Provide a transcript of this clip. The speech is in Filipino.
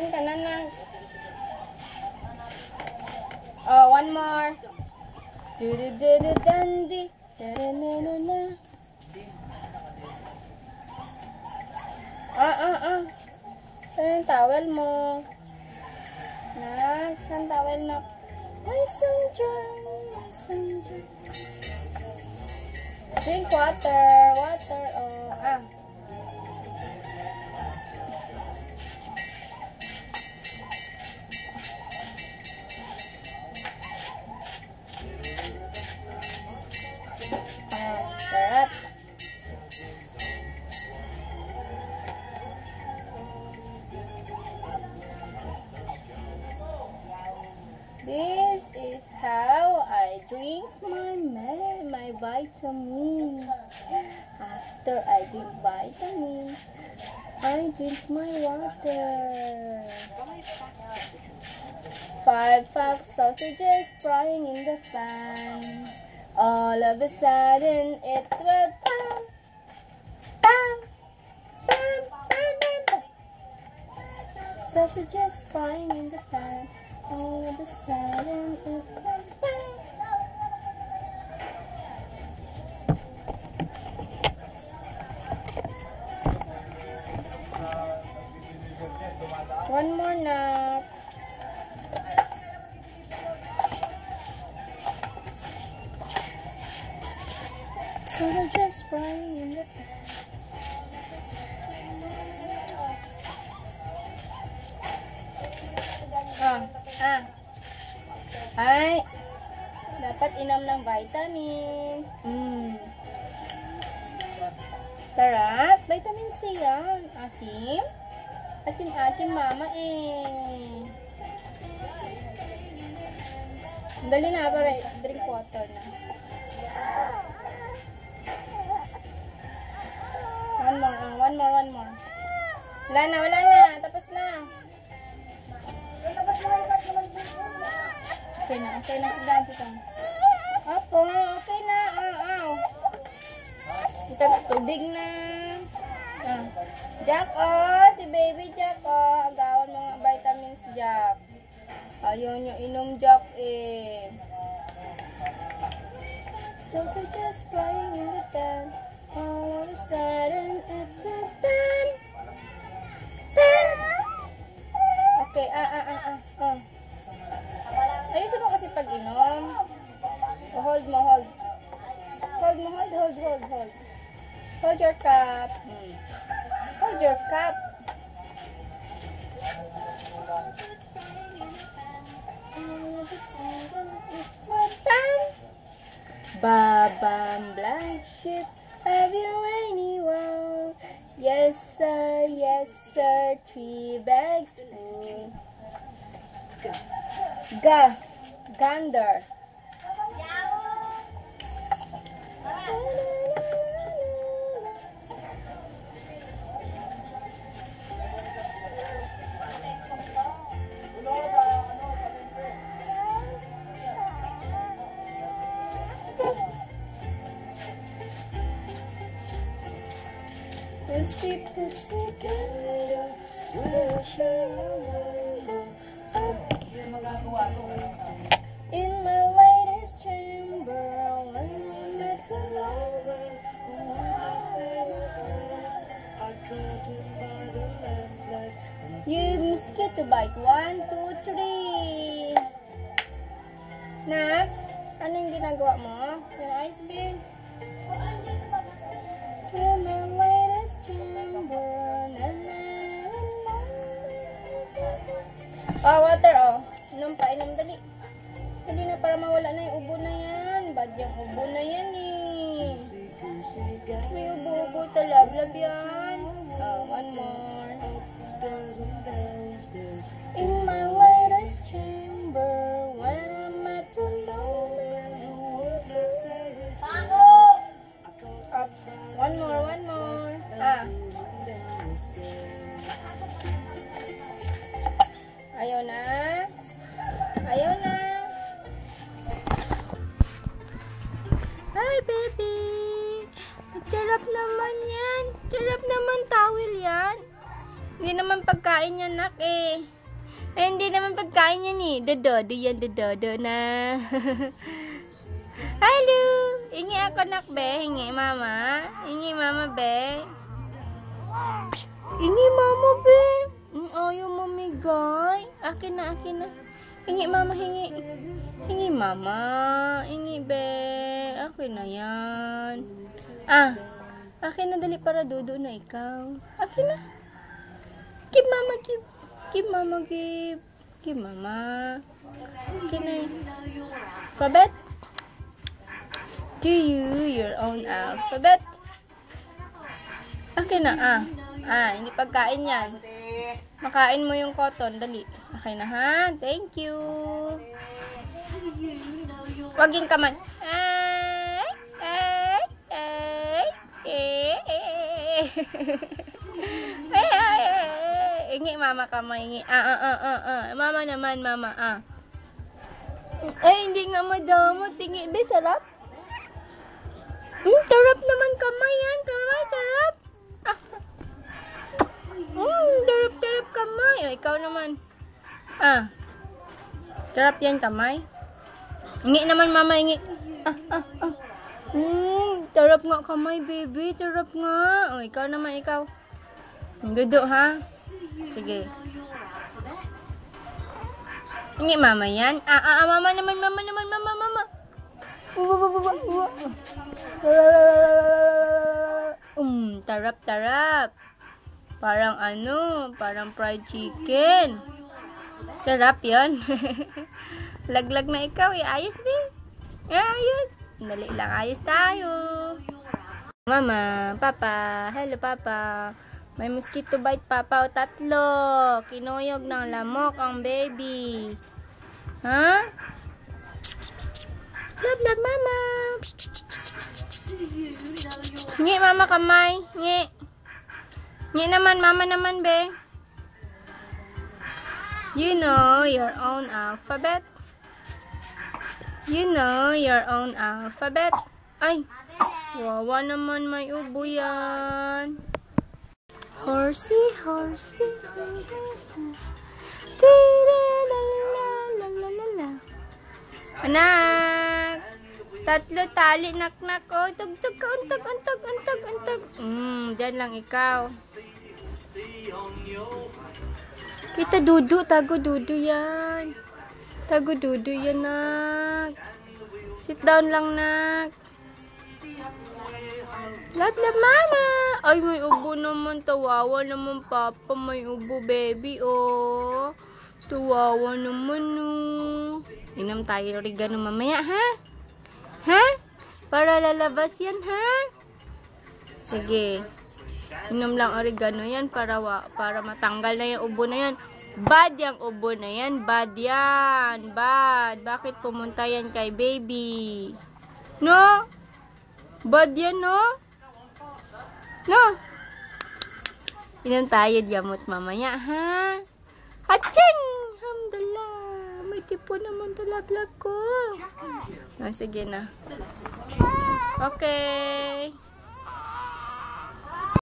Saan ka na na? Oh, one more. Do-do-do-do-dandi. Da-da-na-na-na. Saan yung towel mo? Saan towel na? My sunshine, my sunshine. Drink water, water, sarap. This is how I drink my vitamins. After I drink vitamins, I drink my water. 5 sausages frying in the pan. All of a sudden, it will bam, bam, bam, bam, bam, bam. Sausages frying in the pan. All of a sudden, it will bam. One more nap. So we're just frying in the pan. Ay, dapat inom ng vitamins. Sarap. Vitamin C yan. Asim. Atim-atim mama eh. Dali na para drink water na. One more. Wala na. Tapos na. Okay na si Dan. Opo, okay na. Ito na, tubig na. Jack, si baby Jack, agawan mga vitamins, Jack. Ayaw niya inom, Jack, eh. So just flying in the pan. All of a sudden, it's a bam. Bam. Okay, ayusin mo kasi pag-inom. Hold. Hold your cup. Hold your cup. Babam black ship, have you anyone? Yes sir, 3 bags full. Gander. Pussy gander, in my latest chamber, when we met alone, you mosquito bite. 1, 2, 3. Nak, anong ginagawa mo? Yung ice bear? In my latest chamber, water, Inom pa, dali. Dali na para mawala na yung ubo na yan. Bad yung ubo na yan eh. May ubo-ubo talablab yan. One more. In my latest chamber, when I'm at alone. Oops. One more. Ayaw na. Hi, baby. Charap naman yan. Charap naman towel yan. Hindi naman pagkain yan, nak eh. Ay, hindi naman pagkain yan eh. Dodo yan, dodo na. Hello! Hingi ako, nak, be. Hingi, mama. Hingi, mama, be. Hingi, mama, be. Ayaw mamigay. Akin na, akin na. Hingi, mama, hingi. Hingi, mama. Hingi, be. Akin na yan. Akin na, dali para dodo na ikaw. Akin na. Give, mama, give. Give, mama, give. Give, mama. Akin na. Alphabet? Do you your own alphabet? Akin na, hindi pagkain yan. Makain mo yung cotton, dali. Okay na, ha? Thank you. Wag yung kamay. Ingi, mama kamay, ingi. Mama naman, mama, Ay, hindi nga madamot. Tingi, be, sarap. Tarap naman kamay yan. Kamay, tarap. Tarap kamay. O, ikaw naman. Tarap yan kamay. Ingi naman, mama, ingi. Tarap nga kamay, baby. Tarap nga. O, ikaw naman, ikaw. Duduk, ha? Sige. Ingi, mama yan. Mama naman, mama. Tarap. Parang parang fried chicken. Sarap yun. Laglag na ikaw, ayos, be. Ayos. Dali lang, ayos tayo. Mama, papa, hello, papa. May mosquito bite, papa, o 3. Kinuyog ng lamok ang baby. Ha? Love, mama. Ngi, mama, kamay. Ngi. Ngi naman, mama naman, be. You know your own alphabet. You know your own alphabet. Ay, wawa naman, may ubo yan. Horsey. Anak, 3 tali, nak. Oh, tug. Diyan lang ikaw. Kita duduk, tago dudu yan. Tago dudu yan, nak. Sit down lang, nak. Love, mama. Ay, may ubo naman. Tawawa naman, papa. May ubo, baby, oh. Tawawa naman, oh. Inom tayo oregano mamaya, ha? Ha? Para lalabas yan, ha? Sige. Inom lang oregano yan para matanggal na yung ubo na yan. Bad yung ubo na yan. Bad yan. Bad. Bakit pumunta yan kay baby? No? Bad yan, no? No? Inom tayo gamot mamaya, ha? Haching! Alhamdulillah. May tipo naman to, love ko. Sige na. Okay.